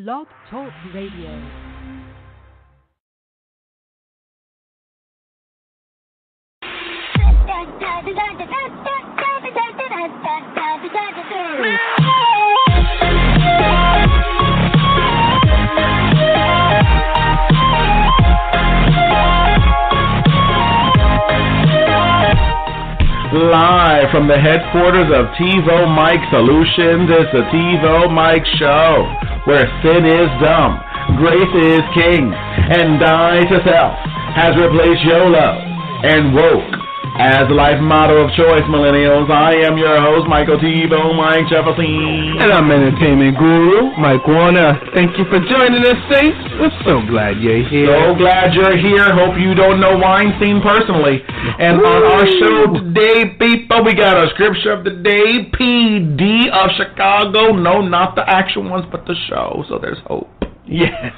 Blog Talk Radio. Live from the headquarters of TiVoMike Solutions, it's the TiVoMike Show, where sin is dumb, grace is king, and die to self has replaced YOLO and woke as the life motto of choice, millennials. I am your host, Michael TiVoMike Jefferson. And I'm entertainment guru, Mike Warner. Thank you for joining us, Saints. We're so glad you're here. So glad you're here. Hope you don't know Weinstein personally. And on our show today, people, we got a scripture of the day, PD of Chicago. No, not the actual ones, but the show. So there's hope. Yes.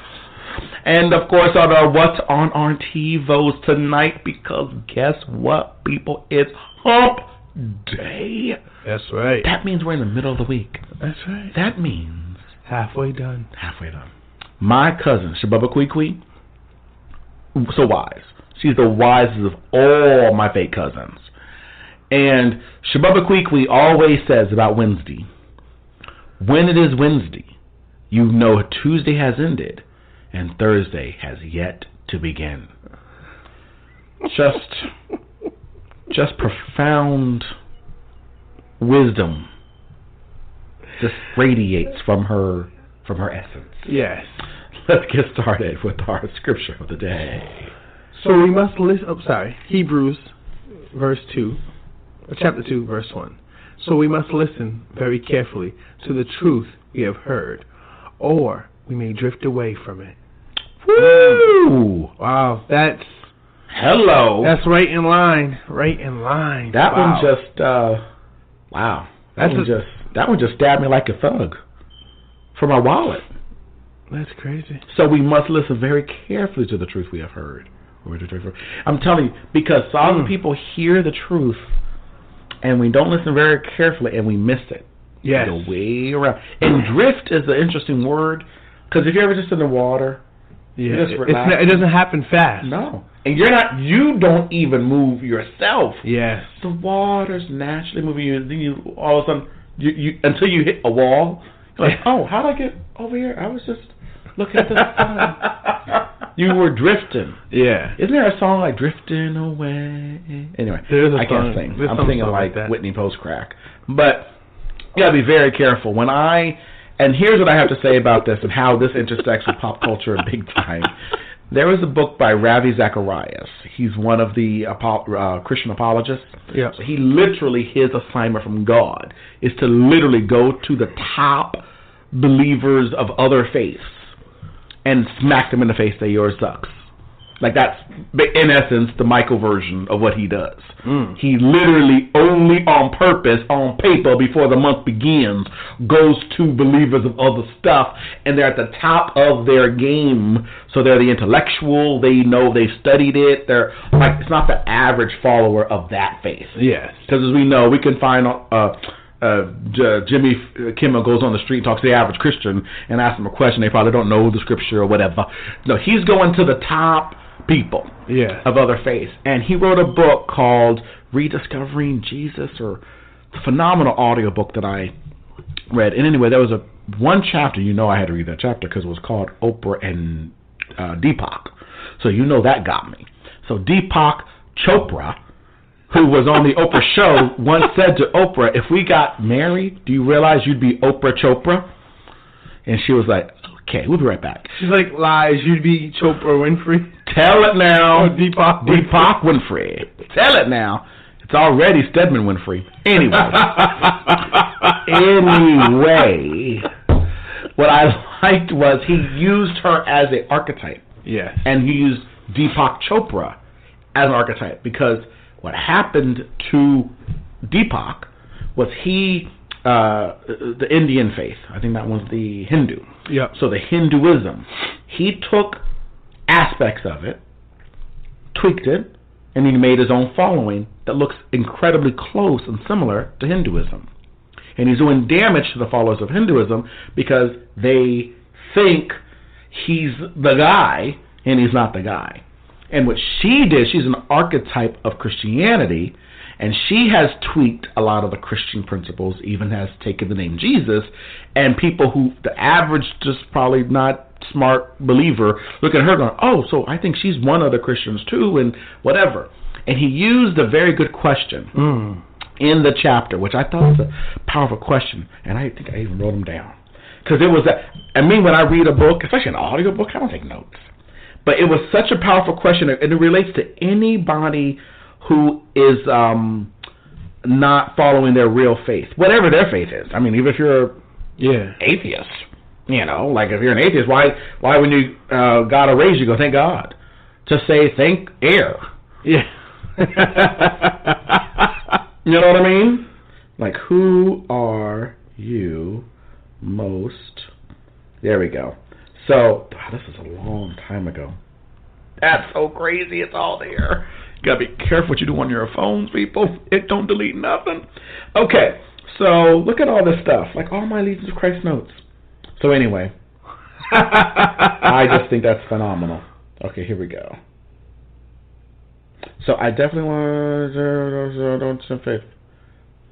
And, of course, on our What's on Our TiVos Tonight, because guess what, people? It's Hump Day. That's right. That means we're in the middle of the week. That's right. That means... Halfway done. Halfway done. My cousin, Shabubba Kwee, so wise. She's the wisest of all my fake cousins. And Shabubba Kwee always says about Wednesday, when it is Wednesday, you know Tuesday has ended and Thursday has yet to begin. Just profound wisdom just radiates from her essence. Yes. Let's get started with our scripture of the day. So we must listen. Hebrews, chapter 2, verse 1. So we must listen very carefully to the truth we have heard, or we may drift away from it. Woo! Wow, that's right in line. Right in line. That wow. one just wow. That one just stabbed me like a thug for my wallet. That's crazy. So we must listen very carefully to the truth we have heard. I'm telling you, because some people hear the truth and we don't listen very carefully and we miss it. Yes. We go way around. And drift is an interesting word, because if you're ever just in the water, yeah, it doesn't happen fast. No. And you don't even move yourself. Yes. The water's naturally moving you, and then you all of a sudden you until you hit a wall, you're like, oh, how did I get over here? I was just looking at the sun. You were drifting. Yeah. Isn't there a song like Drifting Away? Anyway, I can't sing. I'm singing like Whitney Post-Crack. But you gotta be very careful. And here's what I have to say about this and how this intersects with pop culture big time. There was a book by Ravi Zacharias. He's one of the Christian apologists. Yeah. So his assignment from God is to literally go to the top believers of other faiths and smack them in the face, say yours sucks. Like, that's, in essence, the Michael version of what he does. He literally, only on purpose, on paper, before the month begins, goes to believers of other stuff, and they're at the top of their game. So they're the intellectual, they know they've studied it. They're like, it's not the average follower of that faith. Yes. Because as we know, we can find Jimmy Kimmel goes on the street and talks to the average Christian and asks them a question. They probably don't know the scripture or whatever. No, he's going to the top people of other faiths. And he wrote a book called Rediscovering Jesus, or a phenomenal audio book that I read. And anyway, there was one chapter, I had to read that chapter because it was called Oprah and Deepak. So that got me. So Deepak Chopra, who was on the Oprah show, once said to Oprah, if we got married, do you realize you'd be Oprah Chopra? And she was like, okay, we'll be right back. She's like, lies, you'd be Chopra Winfrey. Tell it now. Oh, Deepak Winfrey. Tell it now. It's already Stedman Winfrey. Anyway, what I liked was he used her as an archetype. Yes. And he used Deepak Chopra as an archetype, because what happened to Deepak was the Indian faith, I think that was the Hindu. Yeah. So the Hinduism, he took aspects of it, tweaked it, and he made his own following that looks incredibly close and similar to Hinduism. And he's doing damage to the followers of Hinduism because they think he's the guy, and he's not the guy. And what she did, she's an archetype of Christianity, and she has tweaked a lot of the Christian principles, even has taken the name Jesus, and people who, the average, just probably not smart believer, look at her going, oh, so I think she's one of the Christians too, and whatever. And he used a very good question in the chapter, which I thought was a powerful question, and I think I even wrote them down. Because it was that, I mean, when I read a book, especially an audio book, I don't take notes. But it was such a powerful question, and it relates to anybody who is not following their real faith, whatever their faith is. I mean, even if you're atheist, you know, like if you're an atheist, why when you got a raise, you go, thank God. Just say, thank air. Yeah. You know what I mean? Like, who are you most? There we go. So, this is a long time ago. That's so crazy. It's all there. You gotta be careful what you do on your phones, people. It don't delete nothing. Okay, so look at all this stuff. Like all my Allegiance of Christ notes. So anyway, I just think that's phenomenal. Okay, here we go. So I definitely want to don't faith.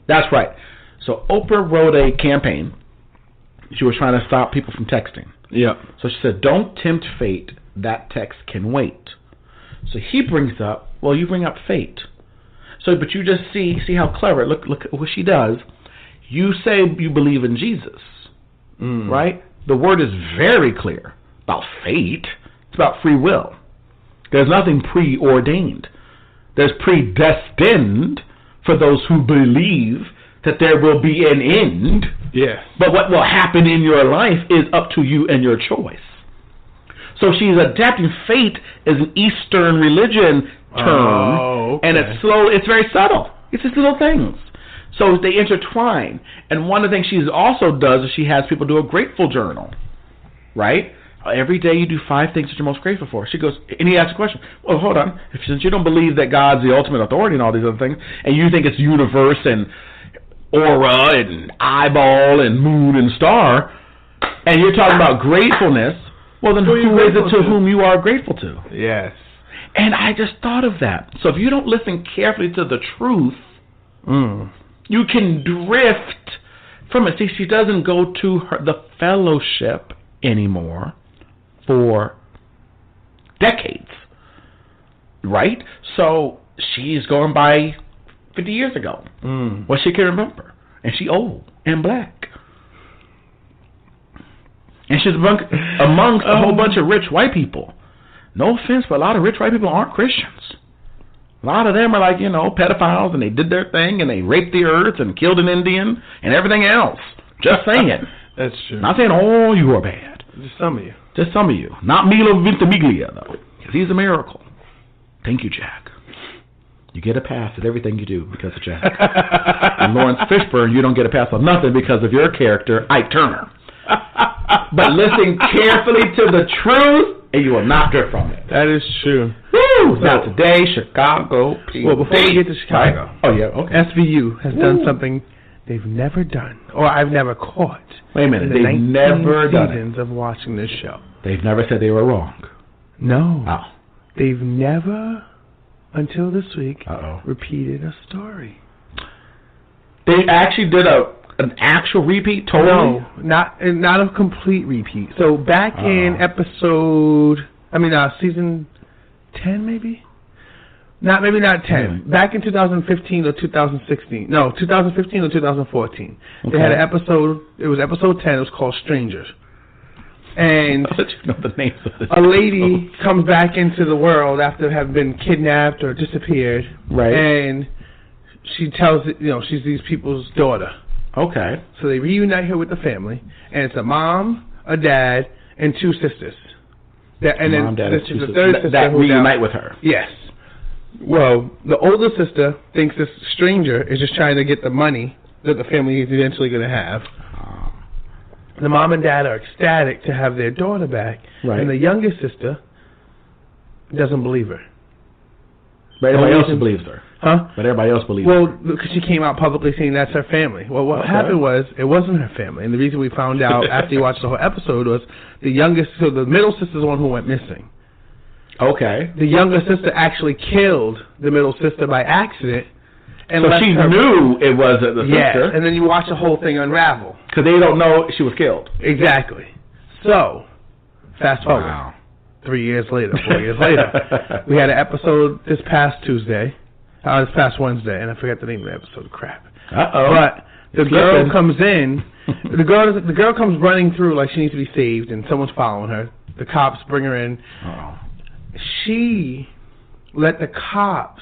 That's right. So Oprah wrote a campaign. She was trying to stop people from texting. Yeah. So she said, don't tempt fate. That text can wait. So he brings up, well, you bring up fate. So, but you just see how clever. Look at what she does. You say you believe in Jesus, right? The word is very clear about fate. It's about free will. There's nothing preordained. There's predestined for those who believe that there will be an end. Yeah. But what will happen in your life is up to you and your choice. So she's adapting fate as an Eastern religion term, and it's slow. It's very subtle. It's just little things. So they intertwine. And one of the things she also does is she has people do a grateful journal, right? Every day you do 5 things that you're most grateful for. She goes, and he asks a question. Well, hold on. Since you don't believe that God's the ultimate authority and all these other things, and you think it's universe and aura and eyeball and moon and star, and you're talking about gratefulness, well, then who is it to whom you are grateful to? Yes. And I just thought of that. So if you don't listen carefully to the truth, you can drift from it. See, she doesn't go to the fellowship anymore for decades, right? So she's going by 50 years ago. What she can remember. And she old and black. And she's amongst a whole bunch of rich white people. No offense, but a lot of rich white people aren't Christians. A lot of them are like, pedophiles, and they did their thing, and they raped the earth and killed an Indian and everything else. Just saying. That's true. Not saying all you are bad. Just some of you. Just some of you. Not Milo Ventimiglia, though, because he's a miracle. Thank you, Jack. You get a pass at everything you do because of Jack. And Lawrence Fishburne, you don't get a pass on nothing because of your character, Ike Turner. But listen carefully to the truth, and you will not drift from it. That is true. Woo! Now today, Chicago. Well, before we get to Chicago, right? Oh yeah, okay. SVU has done something they've never done, or I've never caught. Wait a minute, they've never done seasons of watching this show. They've never said they were wrong. No. Oh. They've never, until this week, repeated a story. They actually did an actual repeat, totally? No, not a complete repeat. So back in season 10 maybe? Maybe not 10. Back in 2015 or 2016. No, 2015 or 2014. Okay. They had an episode, it was episode 10, it was called Strangers. And I'll let you know the names of this. A lady comes back into the world after having been kidnapped or disappeared. Right. And she tells it, she's these people's daughter. Okay. So they reunite her with the family, and it's a mom, a dad, and 2 sisters. And then the third sister that reunite with her. Yes. Well, the older sister thinks this stranger is just trying to get the money that the family is eventually going to have. The mom and dad are ecstatic to have their daughter back, right. And the youngest sister doesn't believe her. But everybody else believes her. Huh? But everybody else believes her. Well, because she came out publicly saying that's her family. Well, what happened was, it wasn't her family. And the reason we found out after you watched the whole episode was the middle sister's the one who went missing. Okay. The younger sister actually killed the middle sister by accident. And so she knew it wasn't the sister. Yeah, and then you watch the whole thing unravel. Because they don't know she was killed. Exactly. So, fast forward. Wow. 3 years later, 4 years later. We had an episode this past Tuesday. This past Wednesday, and I forgot the name of the episode. Crap. Uh-oh. But the girl comes in. The girl comes running through like she needs to be saved, and someone's following her. The cops bring her in. Oh. She let the cops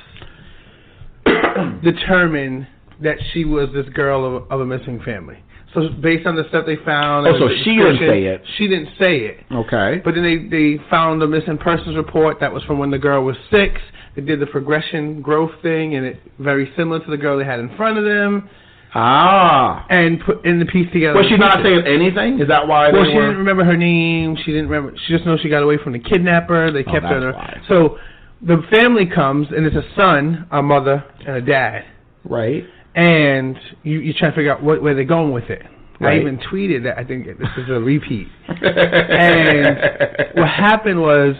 determine that she was this girl of a missing family. So based on the stuff they found... Oh, so she didn't say it. She didn't say it. Okay. But then they found a missing persons report that was from when the girl was 6. They did the progression growth thing, and it very similar to the girl they had in front of them. Ah. And put in the piece together. Was she not saying anything? Is that why? Well, she didn't remember her name. She didn't remember. She just knows she got away from the kidnapper. They kept her. Why. So the family comes, and it's a son, a mother, and a dad. Right. And you try to figure out where they're going with it. Right. I even tweeted that I think this is a repeat. And what happened was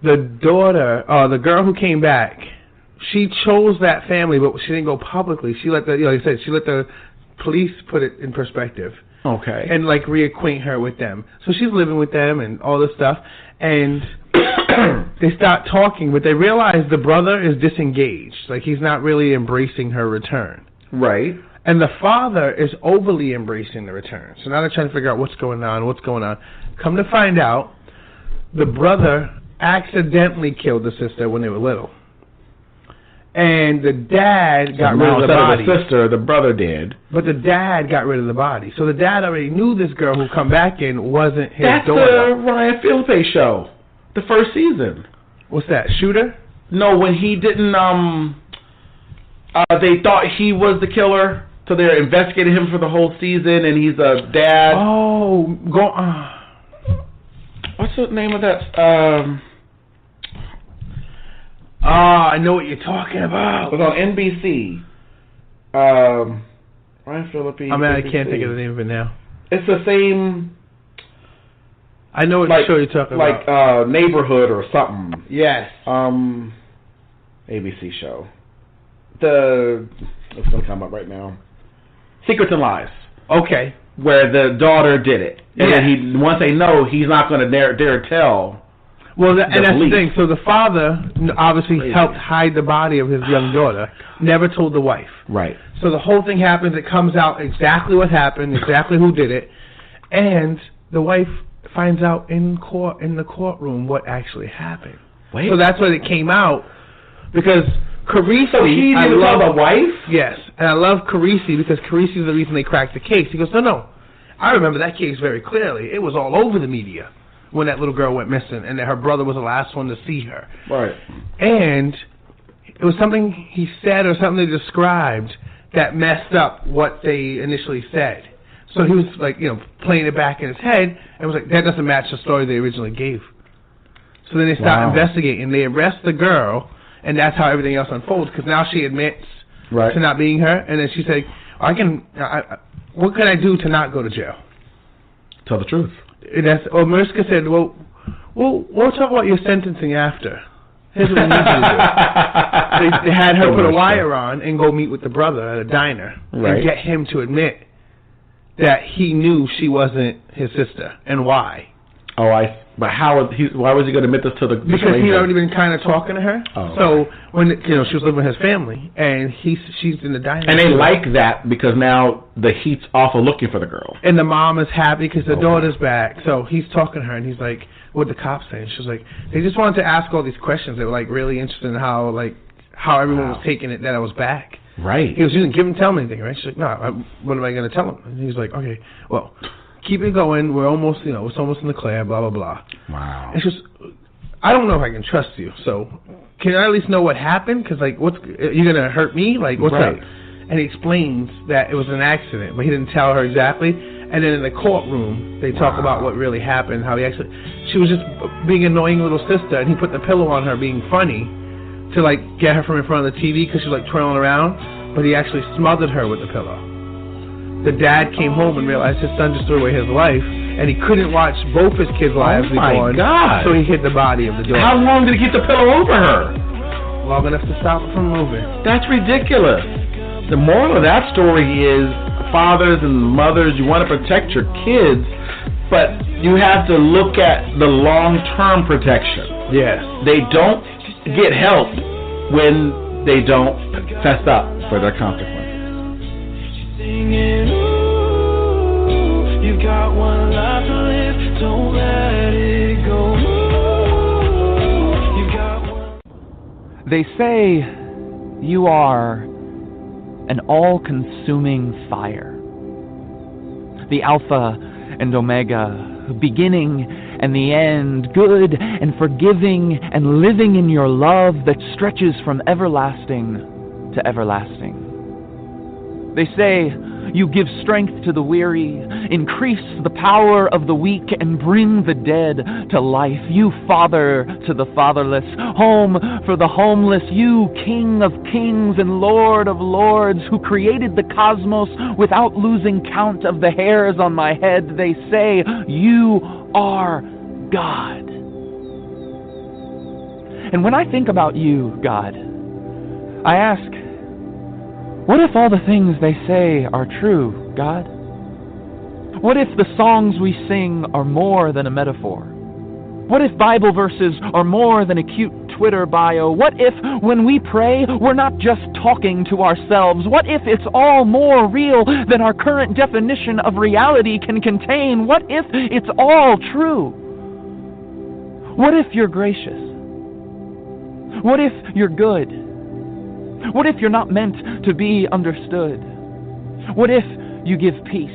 the daughter, the girl who came back, she chose that family, but she didn't go publicly. She let like I said, she let the police put it in perspective. Okay. And like reacquaint her with them. So she's living with them and all this stuff. And they start talking, but they realize the brother is disengaged. Like he's not really embracing her return. Right. And the father is overly embracing the return. So now they're trying to figure out what's going on. Come to find out, the brother accidentally killed the sister when they were little. And the dad got rid of the body. The sister, the brother did. But the dad got rid of the body. So the dad already knew this girl who come back in wasn't his daughter. That's the Ryan Phillippe show. The first season. What's that, Shooter? No, when he didn't, they thought he was the killer. So they're investigating him for the whole season, and he's a dad. Oh, what's the name of that? I know what you're talking about. It was on NBC. Ryan Phillippe. I can't think of the name of it now. It's the same. I know what show you're talking about. Like Neighborhood or something. Yes. ABC show. It's going to come up right now. Secrets and Lies. Okay. Where the daughter did it. And then once they know, he's not going to dare tell. Well, and that's the thing. So the father obviously helped hide the body of his young daughter. Never told the wife. Right. So the whole thing happens. It comes out exactly what happened, exactly who did it. And the wife finds out in the courtroom what actually happened. Wait. So that's when it came out. Because Carisi... So he didn't tell the wife? Yes. And I love Carisi because Carisi is the reason they cracked the case. He goes, no. I remember that case very clearly. It was all over the media when that little girl went missing and that her brother was the last one to see her. Right. And it was something he said or something they described that messed up what they initially said. So he was like, playing it back in his head and was like, that doesn't match the story they originally gave. So then they start investigating. They arrest the girl, and that's how everything else unfolds, because now she admits to not being her, and then she said, what can I do to not go to jail? Tell the truth. And Mariska said, well, we'll talk about your sentencing after. Here's what we need you to do. They had her put a wire on and go meet with the brother at a diner and get him to admit that he knew she wasn't his sister, and why. But why was he going to admit this to the Because stranger? he'd already been kind of talking to her. So when she was living with his family, and she's in the diner. And they like that because now the heat's off of looking for the girl. And the mom is happy because the daughter's back. So he's talking to her, and he's like, "What the cops saying?" She's like, "They just wanted to ask all these questions. They were like really interested in how everyone was taking it that I was back." Right. He goes, "You didn't tell him anything, right?" She's like, "No. What am I going to tell him?" And he's like, "Okay, well, keep it going. We're almost, it's almost in the clear, blah, blah, blah." Wow. It's just, I don't know if I can trust you. So, can I at least know what happened? Because, you're going to hurt me? What's up? And he explains that it was an accident, but he didn't tell her exactly. And then in the courtroom, they talk about what really happened, how she was just being an annoying little sister, and he put the pillow on her being funny. to like get her from in front of the TV because she was like twirling around, but he actually smothered her with the pillow. The dad came home and realized his son just threw away his life, and he couldn't watch both his kids' lives be gone. God. So he hid the body of the daughter. How long did he keep the pillow over her? Long enough to stop her from moving. That's ridiculous. The moral of that story is, fathers and mothers, you want to protect your kids, but you have to look at the long-term protection. Yes. They don't get help when they don't fess up for their consequences. Singing, ooh, you got one life to live, don't let it go. Ooh, you got one. They say you are an all-consuming fire, the Alpha and Omega, beginning and the end, good and forgiving and living in your love that stretches from everlasting to everlasting. They say you give strength to the weary, increase the power of the weak, and bring the dead to life. You father to the fatherless, home for the homeless. You King of kings and Lord of lords, who created the cosmos without losing count of the hairs on my head. They say you are God. And when I think about you, God, I ask, what if all the things they say are true, God? What if the songs we sing are more than a metaphor? What if Bible verses are more than a cute Twitter bio? What if, when we pray, we're not just talking to ourselves? What if it's all more real than our current definition of reality can contain? What if it's all true? What if you're gracious? What if you're good? What if you're not meant to be understood? What if you give peace?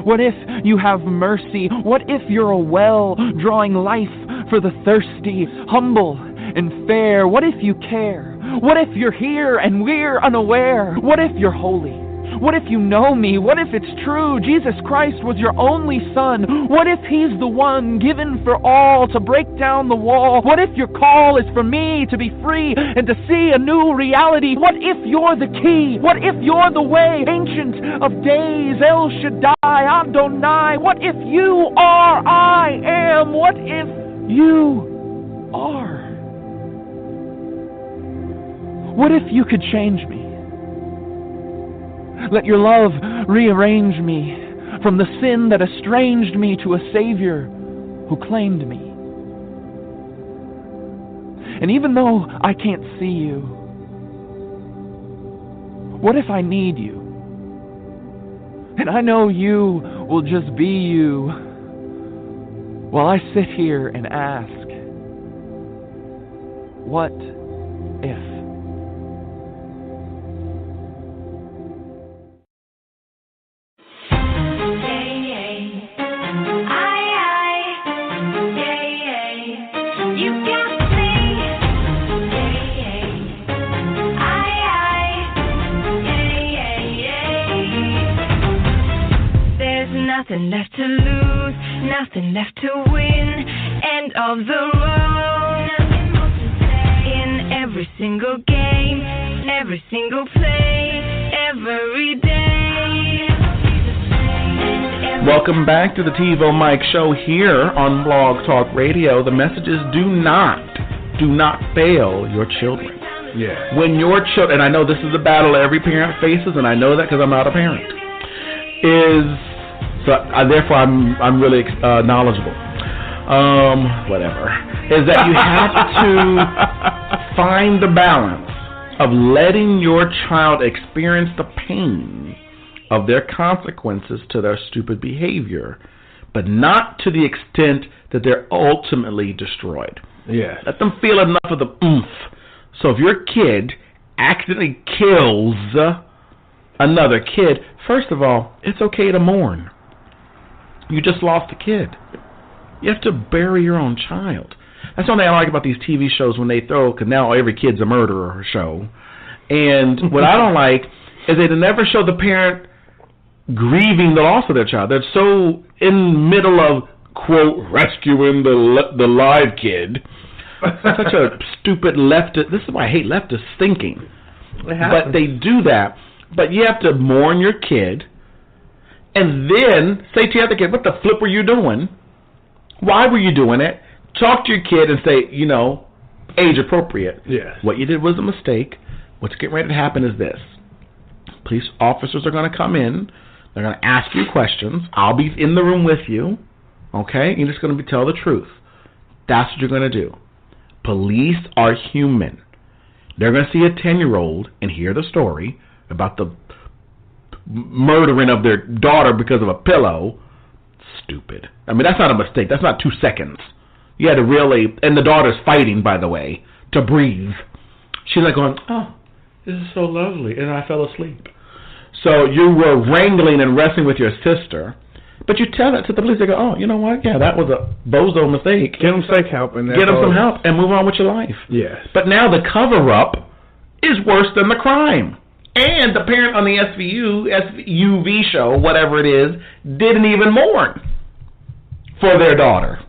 What if you have mercy? What if you're a well drawing life for the thirsty, humble and fair? What if you care? What if you're here and we're unaware? What if you're holy? What if you know me? What if it's true Jesus Christ was your only son? What if he's the one given for all to break down the wall? What if your call is for me to be free and to see a new reality? What if you're the key? What if you're the way? Ancient of days, El Shaddai, Adonai. What if you are I am? What if you are? What if you could change me? Let your love rearrange me from the sin that estranged me to a Savior who claimed me. And even though I can't see you, what if I need you? And I know you will just be you while I sit here and ask, what if? Nothing left to lose, nothing left to win. End of the road. Nothing more to say. In every single game, every single play, every day. Welcome back to the TiVoMike show here on Blog Talk Radio. The message is do not fail your children. Yeah. When your children, and I know this is a battle every parent faces, and I know that because I'm not a parent, therefore I'm really knowledgeable. Is that you have to find the balance of letting your child experience the pain of their consequences to their stupid behavior, but not to the extent that they're ultimately destroyed. Yeah. Let them feel enough of the oomph. So if your kid accidentally kills another kid, first of all, it's okay to mourn. You just lost a kid. You have to bury your own child. That's the only thing I like about these TV shows when they throw, because now every kid's a murderer show. And what I don't like is they never show the parent grieving the loss of their child. They're so in the middle of, quote, rescuing the live kid, Such a stupid leftist. This is why I hate leftists thinking. But they do that. But you have to mourn your kid and then say to your other kid, what the flip were you doing? Why were you doing it? Talk to your kid and say, you know, age appropriate. Yes. What you did was a mistake. What's getting ready to happen is this. Police officers are going to come in. They're going to ask you questions. I'll be in the room with you. Okay? You're just going to tell the truth. That's what you're going to do. Police are human. They're going to see a 10-year-old and hear the story about the murdering of their daughter because of a pillow. Stupid. I mean, that's not a mistake. That's not 2 seconds. You had to really... And the daughter's fighting, by the way, to breathe. She's like going, oh, this is so lovely. And I fell asleep. So you were wrangling and wrestling with your sister. But you tell that to the police. They go, oh, you know what? Yeah, that was a bozo mistake. Get them psych help. And get them some help and move on with your life. Yes. But now the cover-up is worse than the crime. And the parent on the SUV show, whatever it is, didn't even mourn for their daughter.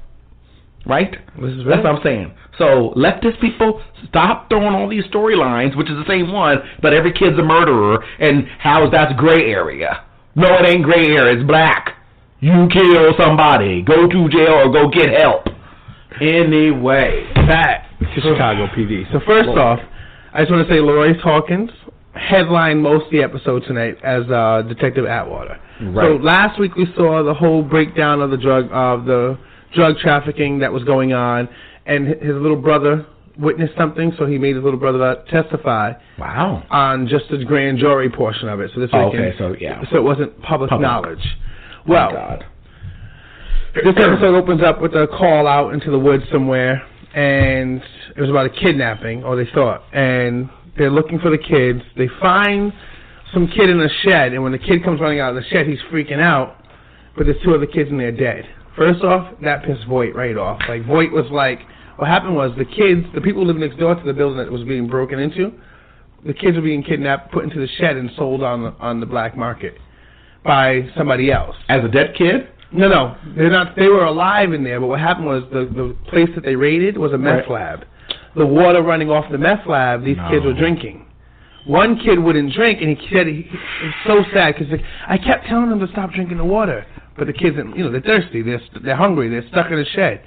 Right? That's what I'm saying. So leftist people, stop throwing all these storylines, which is the same one, but every kid's a murderer, and how that's gray area. No, it ain't gray area. It's black. You kill somebody, go to jail or go get help. Anyway, back to Chicago PD. So first off, I just want to say Leroy Hawkins headlined most of the episode tonight as Detective Atwater. Right. So last week we saw the whole breakdown of the drug trafficking that was going on, and his little brother witnessed something, so he made his little brother testify. Wow. On just the grand jury portion of it. So this weekend, so it wasn't public knowledge. Well, God. This episode opens up with a call out into the woods somewhere, and it was about a kidnapping, or they thought, and they're looking for the kids. They find some kid in a shed, and when the kid comes running out of the shed, he's freaking out, but there's 2 other kids and they're dead. First off, that pissed Voight right off. Like, Voight was like, what happened was the kids, the people who lived next door to the building that was being broken into, the kids were being kidnapped, put into the shed, and sold on the black market by somebody else. As a dead kid? No, they're not. They were alive in there, but what happened was the place that they raided was a meth lab. The water running off the meth lab, these kids were drinking. One kid wouldn't drink, and he said it was so sad because I kept telling them to stop drinking the water, but the kids, they're thirsty, they're hungry, they're stuck in the shed,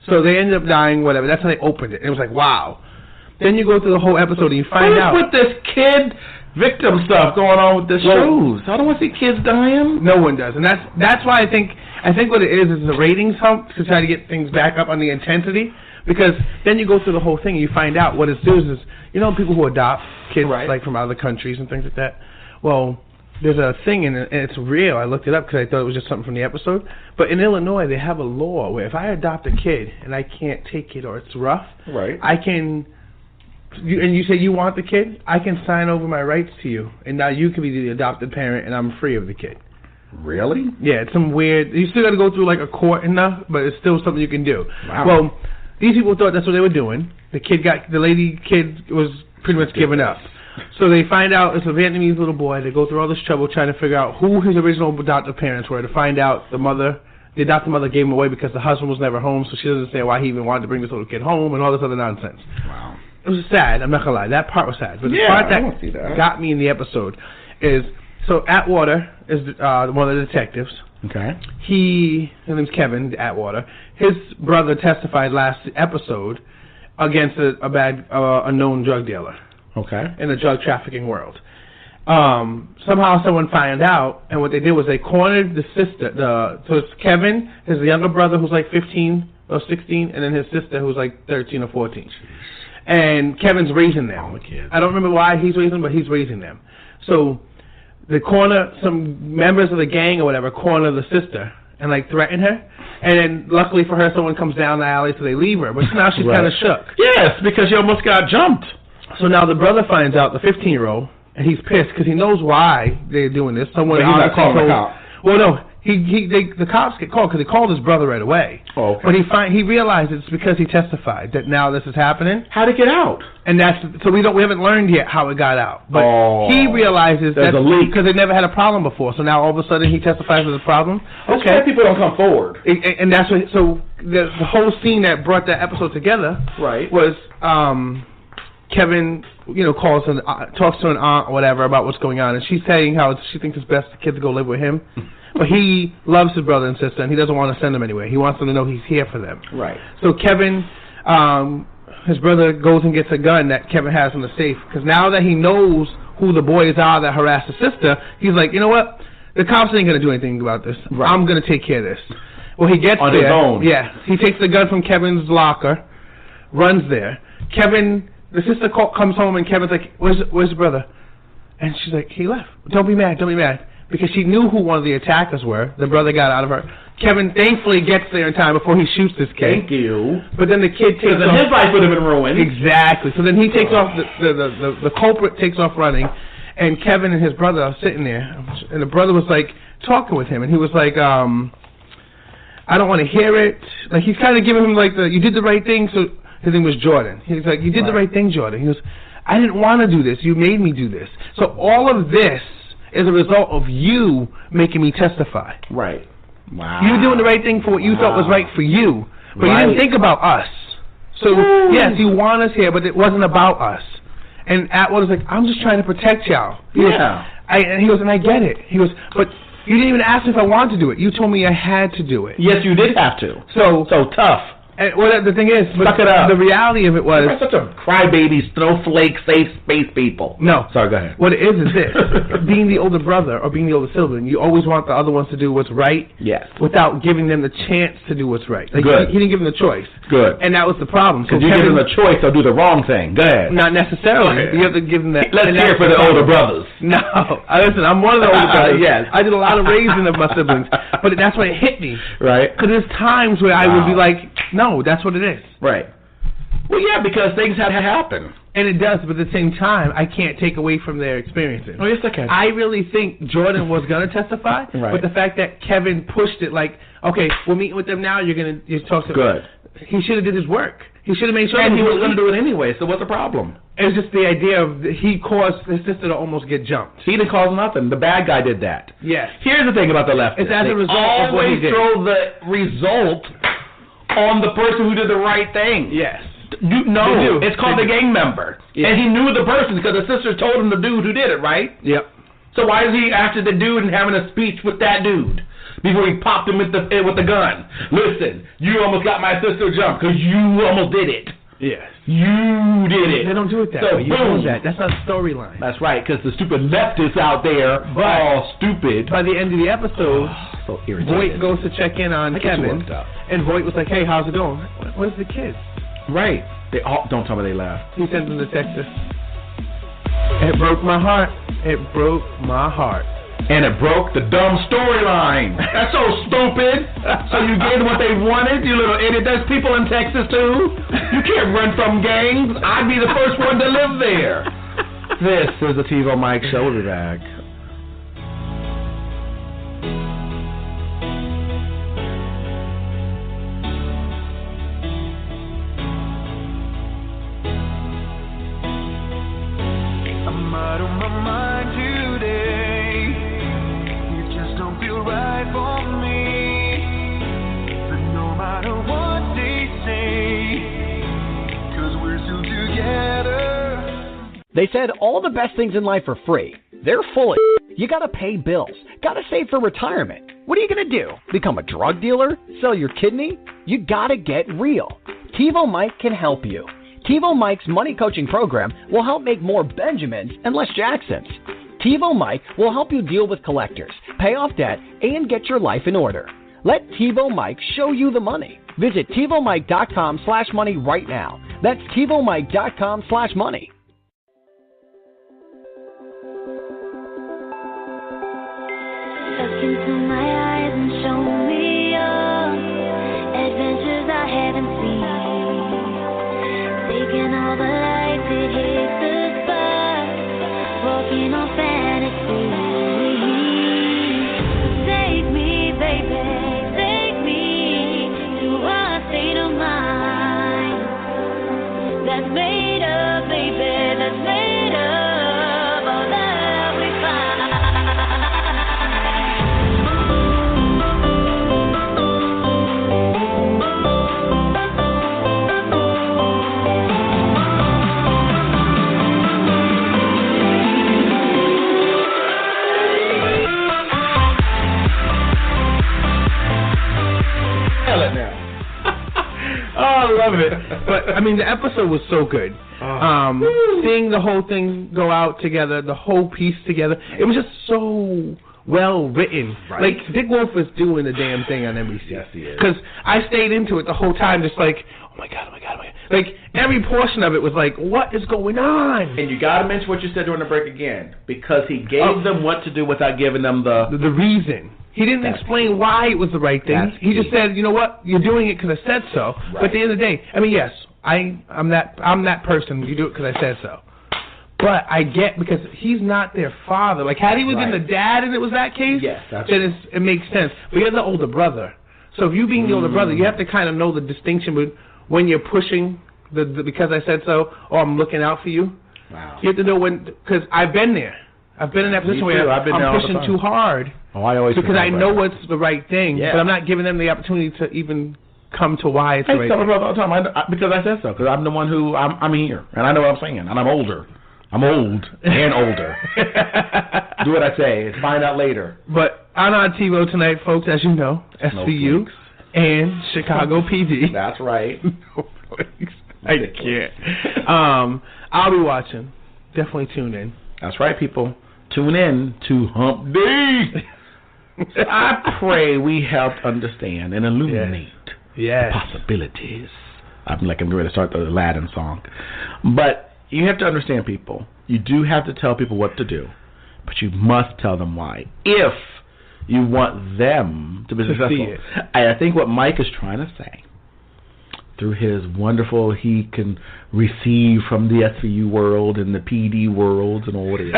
so they ended up dying. Whatever. That's how they opened it. And it was like, wow. Then you go through the whole episode and you find out with this kid victim stuff going on with the shows. I don't want to see kids dying. No one does, and that's why I think what it is the ratings hump to try to get things back up on the intensity. Because then you go through the whole thing and you find out what it is people who adopt kids like from other countries and things like that. Well, there's a thing and it's real. I looked it up because I thought it was just something from the episode. But in Illinois, they have a law where if I adopt a kid and I can't take it or it's rough, I can. And you say you want the kid, I can sign over my rights to you, and now you can be the adopted parent, and I'm free of the kid. Really? Yeah, it's some weird. You still got to go through like a court and stuff, but it's still something you can do. Wow. Well, these people thought that's what they were doing. The kid was pretty much giving up. So they find out it's a Vietnamese little boy. They go through all this trouble trying to figure out who his original adoptive parents were. To find out the adoptive mother gave him away because the husband was never home, so she doesn't say why he even wanted to bring this little kid home and all this other nonsense. Wow. It was sad. I'm not gonna lie. That part was sad. But the part that got me in the episode is Atwater is one of the detectives. Okay. His name's Kevin Atwater. His brother testified last episode against a known drug dealer. Okay. In the drug trafficking world. Somehow someone found out, and what they did was they cornered the sister. So it's Kevin, his younger brother who's like 15 or 16, and then his sister who's like 13 or 14. And Kevin's raising them. I don't remember why he's raising them, but he's raising them. So they some members of the gang or whatever corner the sister and like threaten her. And then luckily for her, someone comes down the alley so they leave her. But now she's kind of shook. Yes, because she almost got jumped. So now the brother finds out, the 15-year-old, and he's pissed because he knows why they're doing this. Someone he's not calling the cop. Well, no, The cops get called because they called his brother right away. Oh, okay. But he realized it's because he testified that now this is happening. How'd it get out? And we haven't learned yet how it got out. But he realizes there's a leak because they never had a problem before. So now all of a sudden he testifies as a problem. Okay, why people don't come forward. And that's what. So the whole scene that brought that episode together, right, was Kevin, talks to an aunt or whatever about what's going on, and she's saying how she thinks it's best the kids go live with him. But he loves his brother and sister, and he doesn't want to send them anywhere. He wants them to know he's here for them. Right. So Kevin, his brother goes and gets a gun that Kevin has in the safe, because now that he knows who the boys are that harassed his sister, he's like, you know what? The cops ain't going to do anything about this. Right. I'm going to take care of this. Well, he gets on there. his own. Yeah. He takes the gun from Kevin's locker, runs there. The sister comes home, and Kevin's like, where's the brother? And she's like, he left. Don't be mad. Because she knew who one of the attackers were. The brother got out of her. Kevin thankfully gets there in time before he shoots this kid. Thank you. But then the kid takes off. His life would have been ruined. Exactly. So then he takes off, the culprit takes off running, and Kevin and his brother are sitting there. And the brother was like talking with him, and he was like, I don't want to hear it. Like, he's kind of giving him like you did the right thing. So his name was Jordan. He's like, you did the right thing, Jordan. He goes, I didn't want to do this. You made me do this. So all of this is a result of you making me testify. Right. Wow. You were doing the right thing for what you thought was right for you. But you didn't think about us. So, yes, you want us here, but it wasn't about us. And Atwood was like, I'm just trying to protect y'all. And he goes, and I get it. He goes, but you didn't even ask me if I wanted to do it. You told me I had to do it. Yes, you did have to. So tough. And, the thing is, suck it up. The reality of it was... You're such a crybaby, snowflake, safe space people. No. Sorry, go ahead. What it is this. Being the older brother or being the older sibling, you always want the other ones to do what's right. Yes. Without giving them the chance to do what's right. Like, Good. He didn't give them the choice. Good. And that was the problem. Because you give them the choice, they'll do the wrong thing. Go ahead. Not necessarily. You have to give them that. Let's hear for the older brothers. No. Listen, I'm one of the older brothers. Yes. I did a lot of raising of my siblings. But that's when it hit me. Right. Because there's times where I would be like, no, that's what it is. Right. Well, yeah, because things have to happen. And it does, but at the same time, I can't take away from their experiences. Oh, yes, I can. I really think Jordan was going to testify, but the fact that Kevin pushed it like, okay, we're meeting with them now, you're going to talk to them. Good. He should have did his work. He should have made sure and that he was going to do it anyway, so what's the problem? It was just the idea of he caused his sister to almost get jumped. He didn't cause nothing. The bad guy did that. Yes. Here's the thing about the leftists. It's as a result of what he did. Always throw the result on the person who did the right thing. Yes. No, it's called the gang member. Yeah. And he knew the person because the sister told him the dude who did it, right? Yep. So why is he after the dude and having a speech with that dude before he popped him with the gun? Listen, you almost got my sister jumped because you almost did it. Yes. You did it. They don't do it that way. You know that. That's not a storyline. That's right, because the stupid leftists out there are all stupid. By the end of the episode, so irritating. Voight goes to check in on Kevin, and Voight was like, hey, how's it going? Where's the kids? Right. They all don't tell me they left. He sends them to Texas. It broke my heart. It broke my heart. And it broke the dumb storyline. That's so stupid. So you gave them what they wanted, you little idiot. There's people in Texas too. You can't run from gangs. I'd be the first one to live there. This is the TiVoMike Show. We'll be back. I'm out of my mind today. You just don't feel right for me. But no matter what they say, 'cause we're still together. They said all the best things in life are free. They're full of You gotta pay bills. Gotta save for retirement. What are you gonna do? Become a drug dealer? Sell your kidney? You gotta get real. TiVoMike can help you. TiVoMike's money coaching program will help make more Benjamins and less Jacksons. TiVoMike will help you deal with collectors, pay off debt, and get your life in order. Let TiVoMike show you the money. Visit TiVoMike.com/money right now. That's TiVoMike.com/money. Look into my eyes and show me your adventures I haven't seen. Taking all the lights, it hits the spot. Walking on fantasy. Take me I love it. But I mean, the episode was so good. Seeing the whole thing go out together, the whole piece together, it was just so well written. Right. Like, Dick Wolf is doing the damn thing on NBC. Yes, he is. Because I stayed into it the whole time, just like, oh my God. Like, every portion of it was like, what is going on? And you got to mention what you said during the break again, because he gave them what to do without giving them the reason. He didn't explain why it was the right thing. He just said, you know what, you're doing it because I said so. Right. But at the end of the day, I mean, yes, I'm that person. You do it because I said so. But I get, because he's not their father. Like, had he was in the dad and it was that case, then it makes sense. But you're the older brother. So if you being the older brother, you have to kind of know the distinction with when you're pushing the because I said so, or I'm looking out for you. Wow. You have to know when, because I've been there. I've been in that position where I'm pushing too hard. Oh, I always because I know what's the right thing, but I'm not giving them the opportunity to even come to why it's the right thing. I tell my brother all the time, because I said so, because I'm the one who, I'm here, and I know what I'm saying, and I'm older. I'm old and older. Do what I say. Find out later. But On Our TiVo Tonight, folks, as you know, SVU and Chicago PD. That's right. I can't. I'll be watching. Definitely tune in. That's right, people. Tune in to Hump Day. I pray we helped understand and illuminate possibilities. I'm getting ready to start the Aladdin song. But you have to understand, people. You do have to tell people what to do, but you must tell them why. If you want them to be successful. I think what Mike is trying to say, through his wonderful, he can receive from the SVU world and the PD worlds and all it is.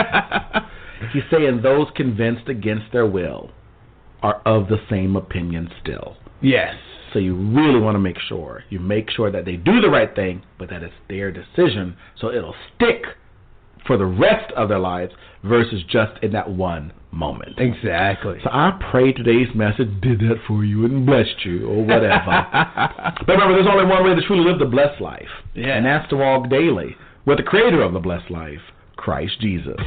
He's saying those convinced against their will are of the same opinion still. Yes. So you really want to make sure that they do the right thing, but that it's their decision, so it'll stick for the rest of their lives versus just in that one moment. Exactly. So I pray today's message did that for you and blessed you or whatever. But remember, there's only one way to truly live the blessed life, and that's to walk daily with the creator of the blessed life, Christ Jesus.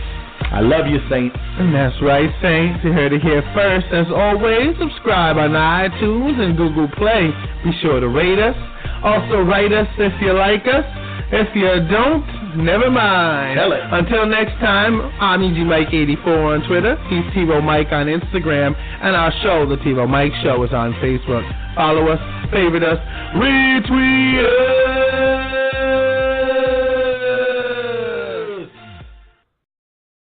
I love you, Saints. And that's right, Saints. You heard it here first. As always, subscribe on iTunes and Google Play. Be sure to rate us. Also, write us if you like us. If you don't, never mind. Tell it. Until next time, I'm TiVoMike84 on Twitter. He's TiVoMike on Instagram. And our show, The TiVoMike Show, is on Facebook. Follow us, favorite us, retweet us.